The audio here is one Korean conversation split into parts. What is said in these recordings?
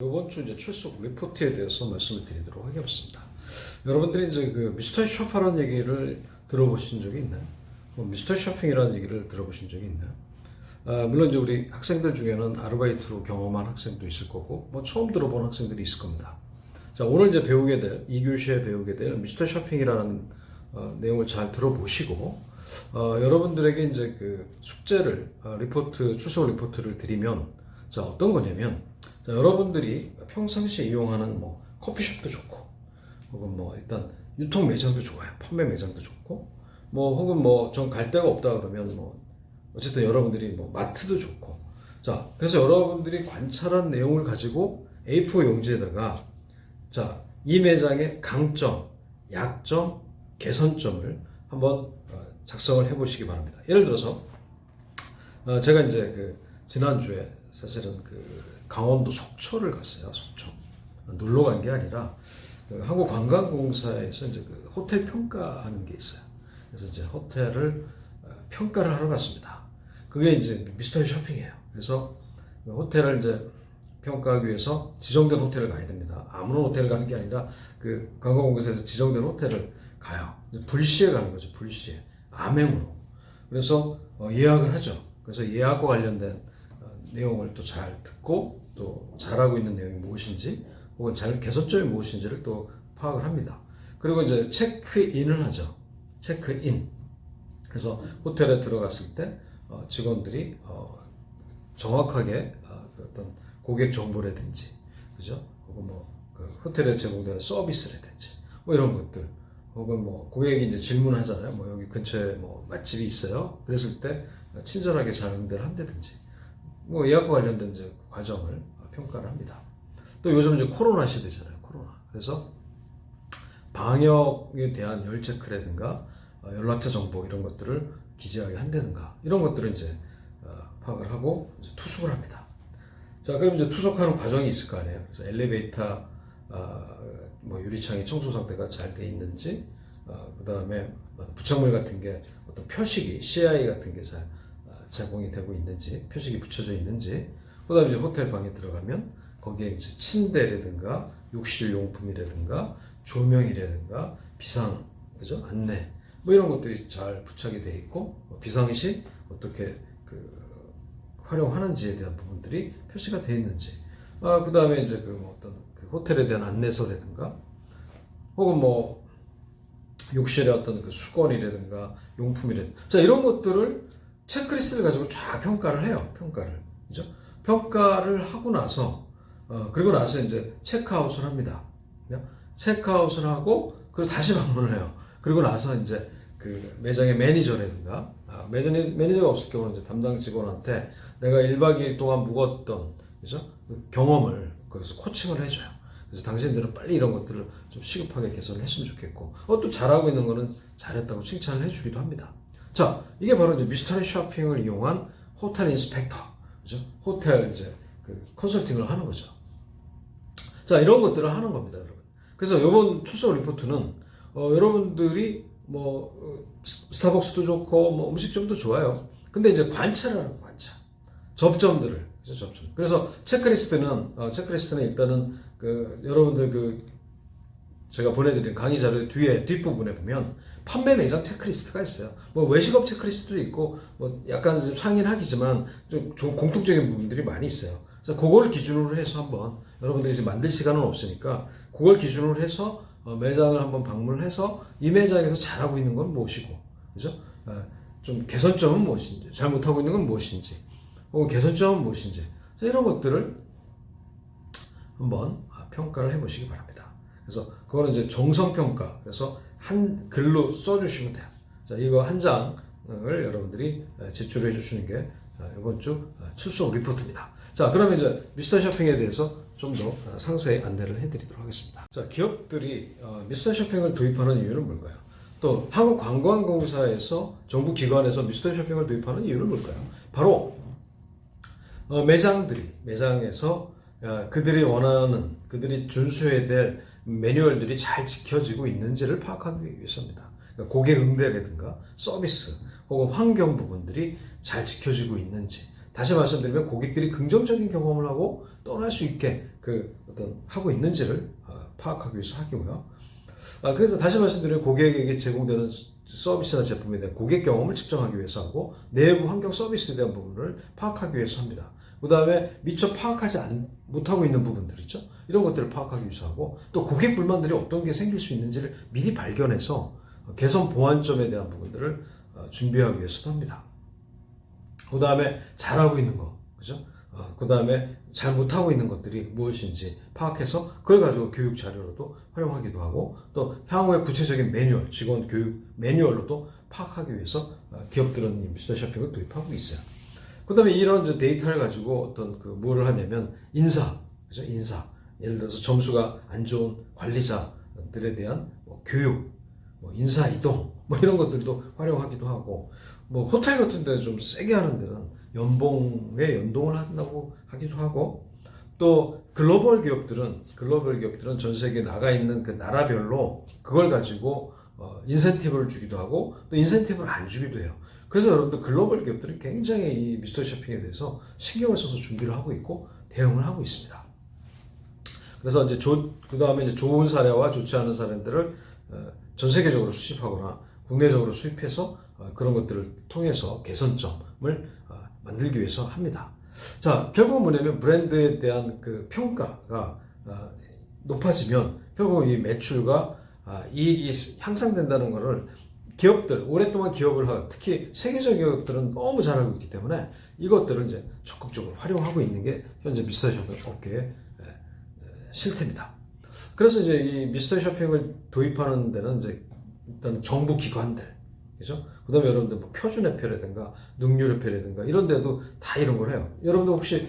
이번 주 이제 출석 리포트에 대해서 말씀을 드리도록 하겠습니다. 여러분들이 이제 그 미스터 쇼파라는 얘기를 들어보신 적이 있나요? 미스터 쇼핑이라는 얘기를 들어보신 적이 있나요? 물론 이제 우리 학생들 중에는 아르바이트로 경험한 학생도 있을 거고, 뭐 처음 들어본 학생들이 있을 겁니다. 자, 오늘 이제 배우게 될, 2교시에 배우게 될 미스터 쇼핑이라는 내용을 잘 들어보시고, 여러분들에게 이제 그 숙제를, 출석 리포트를 드리면, 자, 어떤 거냐면, 자, 여러분들이 평상시에 이용하는 뭐 커피숍도 좋고, 혹은 뭐 일단 유통 매장도 좋아요. 판매 매장도 좋고, 뭐 혹은 뭐 전 갈 데가 없다 그러면 뭐 어쨌든 여러분들이 뭐 마트도 좋고, 자, 그래서 여러분들이 관찰한 내용을 가지고 A4 용지에다가 자, 이 매장의 강점, 약점, 개선점을 한번 작성을 해보시기 바랍니다. 예를 들어서 제가 이제 그 지난주에 사실은 그 강원도 속초를 갔어요. 속초 놀러 간 게 아니라 그 한국관광공사에서 이제 그 호텔 평가하는 게 있어요. 그래서 이제 호텔을 평가를 하러 갔습니다. 그게 이제 미스터 쇼핑이에요. 그래서 호텔을 이제 평가하기 위해서 지정된 호텔을 가야 됩니다. 아무런 호텔을 가는 게 아니라 그 관광공사에서 지정된 호텔을 가요. 불시에 가는 거죠. 불시에 암행으로. 그래서 예약을 하죠. 그래서 예약과 관련된 내용을 또 잘 듣고 또 잘하고 있는 내용이 무엇인지 혹은 잘 개선점이 무엇인지를 또 파악을 합니다. 그리고 이제 체크인을 하죠. 체크인. 그래서 호텔에 들어갔을 때 직원들이 정확하게 어떤 고객 정보라든지, 그죠? 혹은 그 호텔에 제공되는 서비스라든지 뭐 이런 것들, 혹은 뭐 고객이 이제 질문하잖아요. 뭐 여기 근처에 뭐 맛집이 있어요. 그랬을 때 친절하게 잘 응대를 한다든지, 뭐 예약과 관련된 이제 과정을 평가를 합니다. 또 요즘 이제 코로나 시대잖아요. 코로나. 그래서 방역에 대한 열 체크라든가 연락처 정보 이런 것들을 기재하게 한다든가 이런 것들을 이제 파악을 하고 이제 투숙을 합니다. 자, 그럼 이제 투숙하는 과정이 있을 거 아니에요. 그래서 엘리베이터 뭐 유리창이 청소 상태가 잘 돼 있는지, 그 다음에 부착물 같은 게 어떤 표식이 CI 같은 게 잘 제공이 되고 있는지, 표식이 붙여져 있는지, 그 다음에 이제 호텔 방에 들어가면 거기에 이제 침대라든가 욕실 용품이라든가 조명이라든가 비상, 그죠? 안내 뭐 이런 것들이 잘 부착이 돼 있고, 비상시 어떻게 그 활용하는지에 대한 부분들이 표시가 돼 있는지, 그 다음에 이제 그 뭐 어떤 그 호텔에 대한 안내서라든가, 혹은 뭐 욕실의 어떤 그 수건이라든가 용품이라든가, 자, 이런 것들을 체크리스트를 가지고 쫙 평가를 해요. 평가를. 그죠? 평가를 하고 나서, 그리고 나서 이제 체크아웃을 합니다. 체크아웃을 하고, 그리고 다시 방문을 해요. 그리고 나서 이제 그 매장의 매니저라든가, 매니저가 없을 경우는 이제 담당 직원한테 내가 1박 2일 동안 묵었던, 그죠? 그 경험을 거기서 코칭을 해줘요. 그래서 당신들은 빨리 이런 것들을 좀 시급하게 개선을 했으면 좋겠고, 또 잘하고 있는 거는 잘했다고 칭찬을 해주기도 합니다. 자, 이게 바로 이제 미스터리 쇼핑을 이용한 호텔 인스펙터, 그죠? 호텔 이제 그 컨설팅을 하는 거죠. 자, 이런 것들을 하는 겁니다, 여러분. 그래서 이번 출석 리포트는 여러분들이 뭐 스타벅스도 좋고 뭐 음식점도 좋아요. 근데 이제 관찰하는 관찰, 접점들을, 그죠? 접점. 그래서 체크리스트는 일단은 그 여러분들 그 제가 보내드린 강의 자료 뒤에 뒷부분에 보면 판매 매장 체크리스트가 있어요. 뭐 외식업 체크리스트도 있고, 뭐 약간 좀 상이하기지만 좀 공통적인 부분들이 많이 있어요. 그래서 그걸 기준으로 해서 한번 여러분들이 이제 만들 시간은 없으니까 그걸 기준으로 해서 매장을 한번 방문을 해서 이 매장에서 잘하고 있는 건 무엇이고, 그죠? 좀 개선점은 무엇인지, 잘못하고 있는 건 무엇인지, 혹은 개선점은 무엇인지, 이런 것들을 한번 평가를 해보시기 바랍니다. 그래서 그거는 이제 정성평가, 그래서 한 글로 써주시면 돼요. 자, 이거 한 장을 여러분들이 제출해 주시는 게 이번 주 출석 리포트입니다. 자, 그러면 이제 미스터 쇼핑에 대해서 좀 더 상세히 안내를 해드리도록 하겠습니다. 자, 기업들이 미스터 쇼핑을 도입하는 이유는 뭘까요? 또 한국관광공사에서 정부 기관에서 미스터 쇼핑을 도입하는 이유는 뭘까요? 바로 매장에서 그들이 원하는, 그들이 준수해야 될 매뉴얼들이 잘 지켜지고 있는지를 파악하기 위해서입니다. 그러니까 고객 응대라든가 서비스 혹은 환경 부분들이 잘 지켜지고 있는지, 다시 말씀드리면 고객들이 긍정적인 경험을 하고 떠날 수 있게 그 어떤 하고 있는지를 파악하기 위해서 하기고요. 그래서 다시 말씀드리면 고객에게 제공되는 서비스나 제품에 대한 고객 경험을 측정하기 위해서 하고 내부 환경 서비스에 대한 부분을 파악하기 위해서 합니다. 그 다음에 미처 파악하지 못하고 있는 부분들 있죠. 이런 것들을 파악하기 위해서 하고 또 고객 불만들이 어떤 게 생길 수 있는지를 미리 발견해서 개선 보완점에 대한 부분들을 준비하기 위해서도 합니다. 그 다음에 잘하고 있는 거, 그죠? 그 다음에 잘 못하고 있는 것들이 무엇인지 파악해서 그걸 가지고 교육 자료로도 활용하기도 하고 또 향후의 구체적인 매뉴얼, 직원 교육 매뉴얼로도 파악하기 위해서 기업들은 이 미스터 쇼핑을 도입하고 있어요. 그 다음에 이런 데이터를 가지고 어떤 뭐를 하냐면 그죠? 인사. 예를 들어서 점수가 안 좋은 관리자들에 대한 교육, 인사 이동, 이런 것들도 활용하기도 하고, 호텔 같은 데 좀 세게 하는 데는 연봉에 연동을 한다고 하기도 하고, 또 글로벌 기업들은 전 세계에 나가 있는 그 나라별로 그걸 가지고 인센티브를 주기도 하고 또 인센티브를 안 주기도 해요. 그래서 여러분들 글로벌 기업들은 굉장히 이 미스터 쇼핑에 대해서 신경을 써서 준비를 하고 있고 대응을 하고 있습니다. 그래서 이제 그 다음에 이제 좋은 사례와 좋지 않은 사례들을 전 세계적으로 수집하거나 국내적으로 수입해서 그런 것들을 통해서 개선점을 만들기 위해서 합니다. 자, 결국은 뭐냐면 브랜드에 대한 그 평가가 높아지면 결국 이 매출과 이익이 향상된다는 것을 기업들, 오랫동안 기업을 하고 특히 세계적 기업들은 너무 잘 알고 있기 때문에 이것들을 이제 적극적으로 활용하고 있는 게 현재 미스터 쇼핑 업계의 실태입니다. 그래서 이제 이 미스터 쇼핑을 도입하는 데는 이제 일단 정부 기관들, 그죠? 그 다음에 여러분들 표준회표라든가 능률회표라든가 이런 데도 다 이런 걸 해요. 여러분들 혹시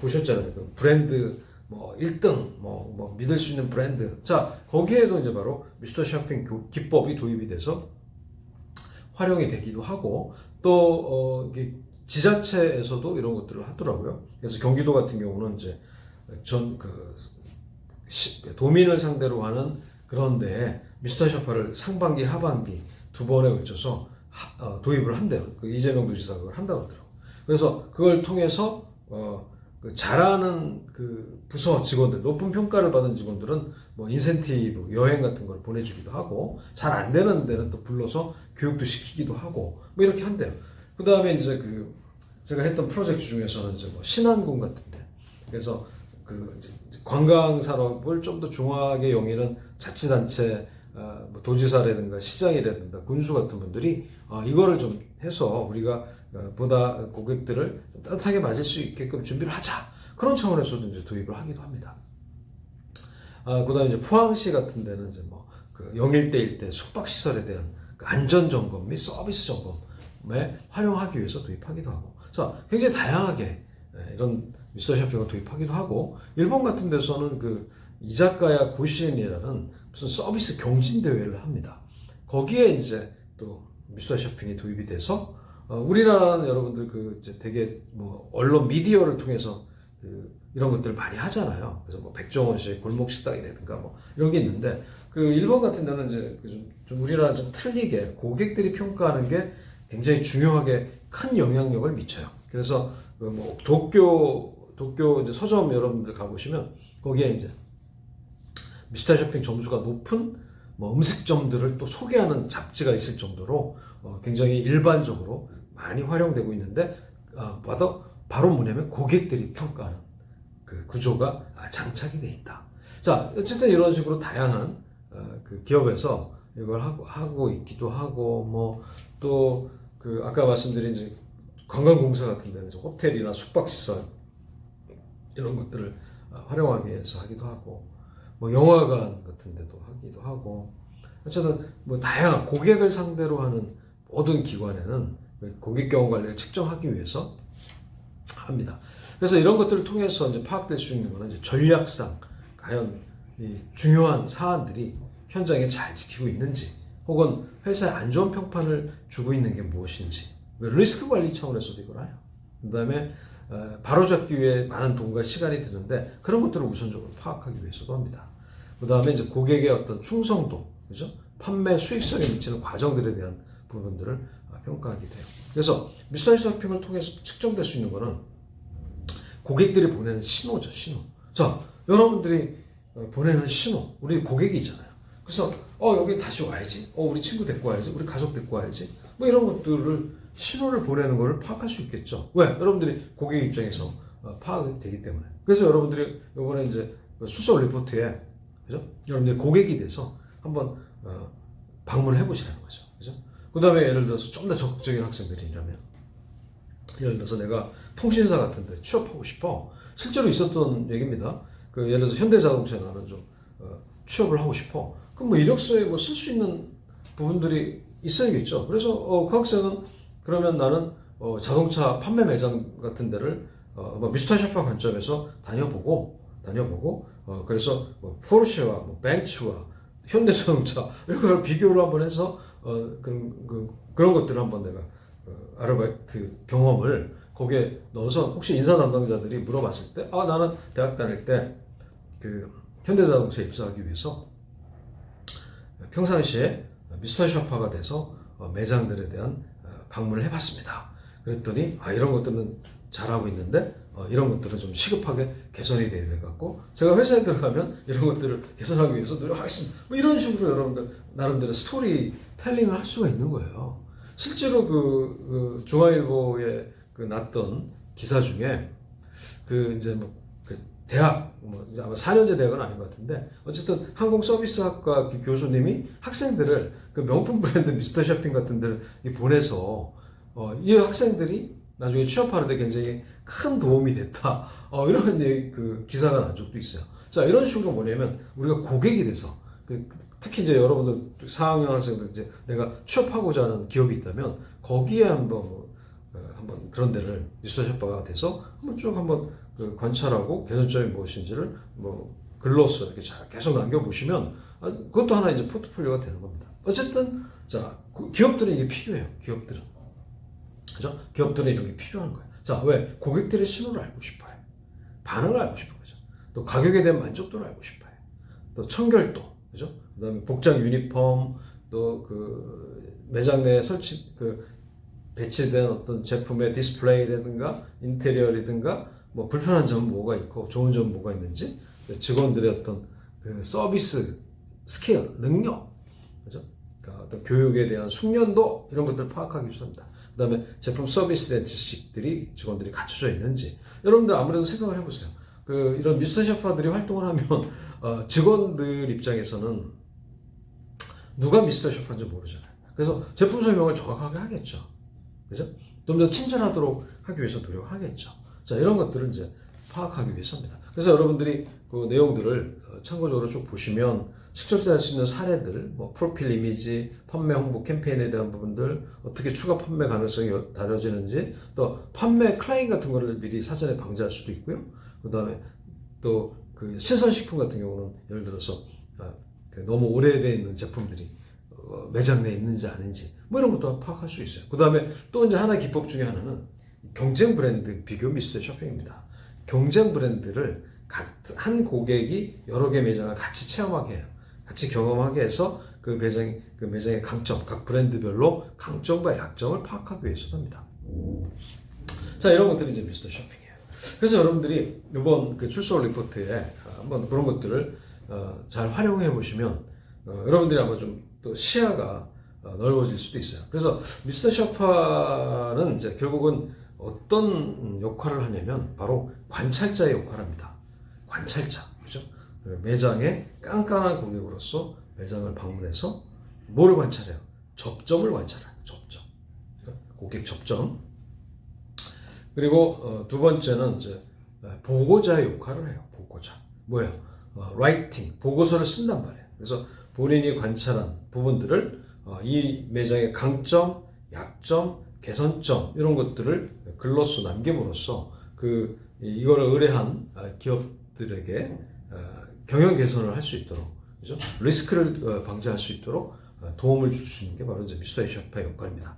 보셨잖아요. 그 브랜드 1등 믿을 수 있는 브랜드. 자, 거기에도 이제 바로 미스터 쇼핑 기법이 도입이 돼서 활용이 되기도 하고 또 지자체에서도 이런 것들을 하더라고요. 그래서 경기도 같은 경우는 이제 도민을 상대로 하는 그런 데에 미스터 쇼퍼를 상반기, 하반기 두 번에 걸쳐서 도입을 한대요. 이재명 도지사가 그걸 한다고 하더라고요. 그래서 그걸 통해서 잘하는 부서 직원들, 높은 평가를 받은 직원들은 인센티브, 여행 같은 걸 보내주기도 하고, 잘 안 되는 데는 또 불러서 교육도 시키기도 하고, 이렇게 한대요. 그 다음에 이제 제가 했던 프로젝트 중에서는 이제 신안군 같은데, 그래서 이제 관광 산업을 좀 더 중화하게 여기는 자치단체, 도지사라든가 시장이라든가 군수 같은 분들이 이거를 좀 해서 우리가 보다 고객들을 따뜻하게 맞을 수 있게끔 준비를 하자. 그런 차원에서도 이제 도입을 하기도 합니다. 그 다음에 이제 포항시 같은 데는 이제 영일대일 때 숙박시설에 대한 안전점검 및 서비스 점검에 활용하기 위해서 도입하기도 하고. 자, 굉장히 다양하게 이런 미스터 쇼핑을 도입하기도 하고, 일본 같은 데서는 이자카야 고시엔이라는 무슨 서비스 경진대회를 합니다. 거기에 이제 또 미스터 쇼핑이 도입이 돼서 우리나라는 여러분들 이제 되게 언론 미디어를 통해서 이런 것들을 많이 하잖아요. 그래서 백종원 씨의 골목 식당이라든가 이런 게 있는데 일본 같은 데는 이제 좀 우리나라 좀 틀리게 고객들이 평가하는 게 굉장히 중요하게 큰 영향력을 미쳐요. 그래서 도쿄 이제 서점 여러분들 가보시면 거기에 이제 미스터 쇼핑 점수가 높은 음식점들을 또 소개하는 잡지가 있을 정도로 굉장히 일반적으로 많이 활용되고 있는데 바로 뭐냐면 고객들이 평가하는 구조가 장착이 되어 있다. 자, 어쨌든 이런 식으로 다양한 기업에서 이걸 하고 있기도 하고 또 아까 말씀드린 이제 관광공사 같은 데는 호텔이나 숙박시설 이런 것들을 활용하기 위해서 하기도 하고 영화관 같은 데도 하기도 하고 어쨌든 다양한 고객을 상대로 하는 모든 기관에는 고객 경험 관리를 측정하기 위해서 합니다. 그래서 이런 것들을 통해서 이제 파악될 수 있는 것은 이제 전략상 과연 이 중요한 사안들이 현장에 잘 지키고 있는지 혹은 회사에 안 좋은 평판을 주고 있는 게 무엇인지 리스크 관리 차원에서도 이걸 해요. 그 다음에 바로잡기 위해 많은 돈과 시간이 드는데 그런 것들을 우선적으로 파악하기 위해서도 합니다. 그 다음에 이제 고객의 어떤 충성도, 그죠? 판매 수익성에 미치는 과정들에 대한 부분들을 평가하게 돼요. 그래서 미스터 쇼핑을 통해서 측정될 수 있는 거는 고객들이 보내는 신호죠, 신호. 자, 여러분들이 보내는 신호, 우리 고객이잖아요. 그래서 여기 다시 와야지. 우리 친구 데리고 와야지. 우리 가족 데리고 와야지. 뭐 이런 것들을 신호를 보내는 것을 파악할 수 있겠죠. 왜? 여러분들이 고객 입장에서 파악이 되기 때문에. 그래서 여러분들이 이번에 이제 수소 리포트에 그죠? 여러분들이 고객이 돼서 한번 방문을 해보시라는 거죠. 그죠? 그 다음에 예를 들어서 좀 더 적극적인 학생들이라면 예를 들어서 내가 통신사 같은 데 취업하고 싶어. 실제로 있었던 얘기입니다. 예를 들어서 현대자동차에 나는 좀 취업을 하고 싶어. 그럼 뭐 이력서에 뭐 쓸 수 있는 부분들이 있어야겠죠. 그래서 그 학생은 그러면 나는 자동차 판매 매장 같은 데를 뭐 미스터 샤파 관점에서 다녀보고 그래서 뭐 포르쉐와 뭐 벤츠와 현대자동차 이런 걸 비교를 한번 해서 그런 것들을 한번 내가 아르바이트 경험을 거기에 넣어서 혹시 인사 담당자들이 물어봤을 때 나는 대학 다닐 때 현대자동차에 입사하기 위해서 평상시에 미스터 샤파가 돼서 매장들에 대한 방문을 해봤습니다. 그랬더니 이런 것들은 잘하고 있는데 이런 것들은 좀 시급하게 개선이 돼야 될 것 같고 제가 회사에 들어가면 이런 것들을 개선하기 위해서 노력하겠습니다. 뭐 이런 식으로 여러분들 나름대로 스토리 텔링을 할 수가 있는 거예요. 실제로 중앙일보에 났던 기사 중에 이제 대학 이제 아마 4년제 대학은 아닌 것 같은데 어쨌든 항공서비스학과 교수님이 학생들을 명품 브랜드 미스터 쇼핑 같은 데를 보내서 이 학생들이 나중에 취업하는데 굉장히 큰 도움이 됐다. 이런 기사가 난 적도 있어요. 자, 이런 식으로 뭐냐면 우리가 고객이 돼서 특히 이제 여러분들 4학년 학생들 이제 내가 취업하고자 하는 기업이 있다면 거기에 한번 그런 데를 미스터 샤파가 돼서 한번 관찰하고 개선점이 무엇인지를 글로써 이렇게 잘 계속 남겨보시면 그것도 하나 이제 포트폴리오가 되는 겁니다. 어쨌든 자, 기업들은 이게 필요해요. 기업들은. 그죠? 기업들은 이런 게 필요한 거예요. 자, 왜? 고객들의 신호를 알고 싶어요. 반응을 알고 싶은 거죠. 또 가격에 대한 만족도를 알고 싶어요. 또 청결도, 그죠? 그 다음에 복장 유니폼, 또 매장 내에 배치된 어떤 제품의 디스플레이라든가 인테리어라든가 뭐 불편한 점은 뭐가 있고 좋은 점은 뭐가 있는지 직원들의 어떤 서비스 스킬, 능력, 그죠? 그러니까 어떤 교육에 대한 숙련도 이런 것들을 파악하기 위해서입니다. 그 다음에 제품 서비스에 대한 지식들이 직원들이 갖춰져 있는지 여러분들 아무래도 생각을 해보세요. 이런 미스터 샤파들이 활동을 하면 직원들 입장에서는 누가 미스터 샤파인지 모르잖아요. 그래서 제품 설명을 정확하게 하겠죠. 그죠? 좀 더 친절하도록 하기 위해서 노력하겠죠. 자, 이런 것들을 이제 파악하기 위해서입니다. 그래서 여러분들이 내용들을 참고적으로 쭉 보시면 측정할 수 있는 사례들, 프로필 이미지, 판매 홍보 캠페인에 대한 부분들, 어떻게 추가 판매 가능성이 다뤄지는지, 또 판매 클레임 같은 거를 미리 사전에 방지할 수도 있고요. 그 다음에 또 신선식품 같은 경우는 예를 들어서 너무 오래되어 있는 제품들이 매장 내에 있는지 아닌지 이런 것도 파악할 수 있어요. 그 다음에 또 이제 하나 기법 중에 하나는 경쟁 브랜드 비교 미스터 쇼핑입니다. 경쟁 브랜드를 한 고객이 여러 개 매장을 같이 체험하게 해요. 같이 경험하게 해서 매장의 강점, 각 브랜드별로 강점과 약점을 파악하기 위해서 합니다. 자, 이런 것들이 이제 미스터 쇼핑이에요. 그래서 여러분들이 이번 출소 리포트에 한번 그런 것들을 잘 활용해 보시면 여러분들이 아마 좀 또 시야가 넓어질 수도 있어요. 그래서 미스터 샤파는 이제 결국은 어떤 역할을 하냐면 바로 관찰자의 역할을 합니다. 관찰자, 그죠? 매장의 깐깐한 고객으로서 매장을 방문해서 뭐를 관찰해요? 접점을 관찰해요. 접점. 고객 접점. 그리고 두 번째는 이제 보고자의 역할을 해요. 보고자. 뭐예요? 라이팅, 보고서를 쓴단 말이에요. 그래서 본인이 관찰한 부분들을 이 매장의 강점, 약점, 개선점 이런 것들을 글로써 남김으로써 이거를 의뢰한 기업들에게 경영 개선을 할 수 있도록, 그죠? 리스크를 방지할 수 있도록 도움을 줄 수 있는 게 바로 이제 미스터 샤파의 역할입니다.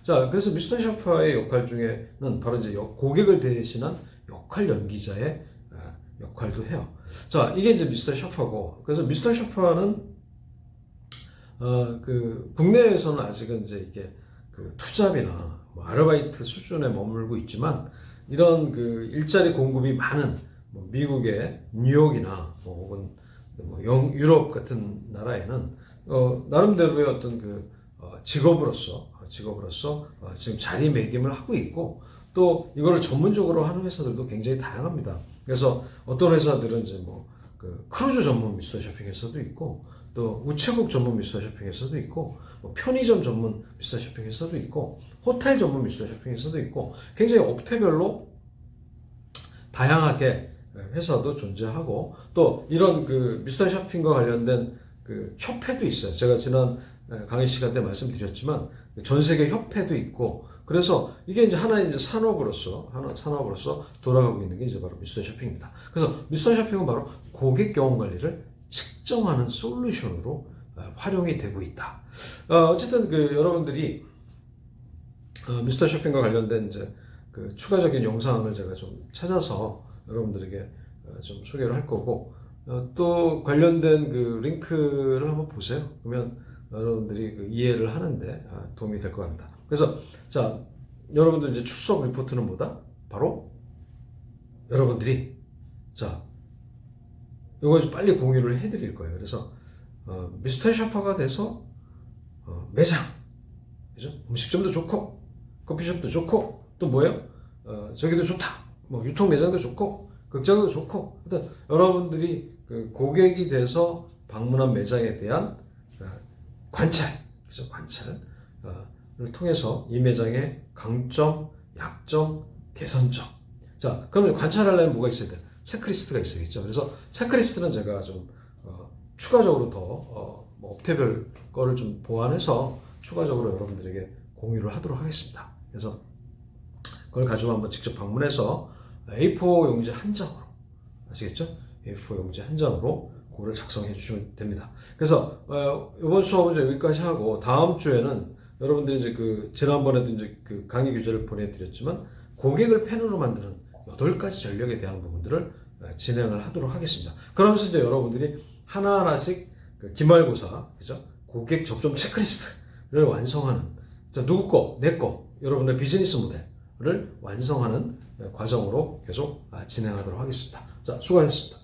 자, 그래서 미스터 샤파의 역할 중에는 바로 이제 고객을 대신한 역할 연기자의 역할도 해요. 자, 이게 이제 미스터 샤파고, 그래서 미스터 샤파는 국내에서는 아직은 이제 이게 투잡이나 아르바이트 수준에 머물고 있지만 이런 일자리 공급이 많은 뭐 미국의 뉴욕이나 뭐 혹은 뭐 유럽 같은 나라에는 나름대로의 어떤 그 직업으로서 지금 자리매김을 하고 있고 또 이거를 전문적으로 하는 회사들도 굉장히 다양합니다. 그래서 어떤 회사들은 이제 뭐 그 크루즈 전문 미스터 쇼핑 회사도 있고 또 우체국 전문 미스터 쇼핑 회사도 있고 뭐 편의점 전문 미스터 쇼핑 회사도 있고 호텔 전문 미스터 쇼핑 회사도 있고 굉장히 업태별로 다양하게 회사도 존재하고 또 이런 그 미스터 쇼핑과 관련된 그 협회도 있어요. 제가 지난 강의 시간 때 말씀드렸지만 전 세계 협회도 있고 그래서 이게 이제 하나의 이제 산업으로서 돌아가고 있는 게 이제 바로 미스터 쇼핑입니다. 그래서 미스터 쇼핑은 바로 고객 경험 관리를 측정하는 솔루션으로 활용이 되고 있다. 어쨌든 그 여러분들이 미스터 쇼핑과 관련된 이제 그 추가적인 영상을 제가 좀 찾아서 여러분들에게 좀 소개를 할 거고 또 관련된 그 링크를 한번 보세요. 그러면 여러분들이 그 이해를 하는데 도움이 될 것 같습니다. 그래서 자 여러분들 이제 출석 리포트는 뭐다? 바로 여러분들이 자 이거 좀 빨리 공유를 해드릴 거예요. 그래서 미스터 샤파가 돼서 매장, 그죠? 음식점도 좋고 커피숍도 좋고 또 뭐예요? 저기도 좋다. 뭐 유통 매장도 좋고 극장도 좋고 일단 여러분들이 그 고객이 돼서 방문한 매장에 대한 관찰, 그죠? 관찰을 통해서 이 매장의 강점, 약점, 개선점. 자, 그러면 관찰하려면 뭐가 있어야 돼? 체크리스트가 있어야겠죠. 그래서 체크리스트는 제가 좀 추가적으로 더 뭐 업태별 거를 좀 보완해서 추가적으로 여러분들에게 공유를 하도록 하겠습니다. 그래서 그걸 가지고 한번 직접 방문해서 A4 용지 한 장으로 아시겠죠? A4 용지 한 장으로 그거를 작성해 주시면 됩니다. 그래서 이번 수업은 이제 여기까지 하고 다음 주에는 여러분들이 이제 그 지난번에도 이제 그 강의 교재를 보내드렸지만 고객을 팬으로 만드는 8가지 전략에 대한 부분들을 진행을 하도록 하겠습니다. 그러면서 이제 여러분들이 하나하나씩 그 기말고사, 그죠? 고객 접점 체크리스트를 완성하는 누구 거, 내 거, 여러분의 비즈니스 모델을 완성하는 과정으로 계속 진행하도록 하겠습니다. 자, 수고하셨습니다.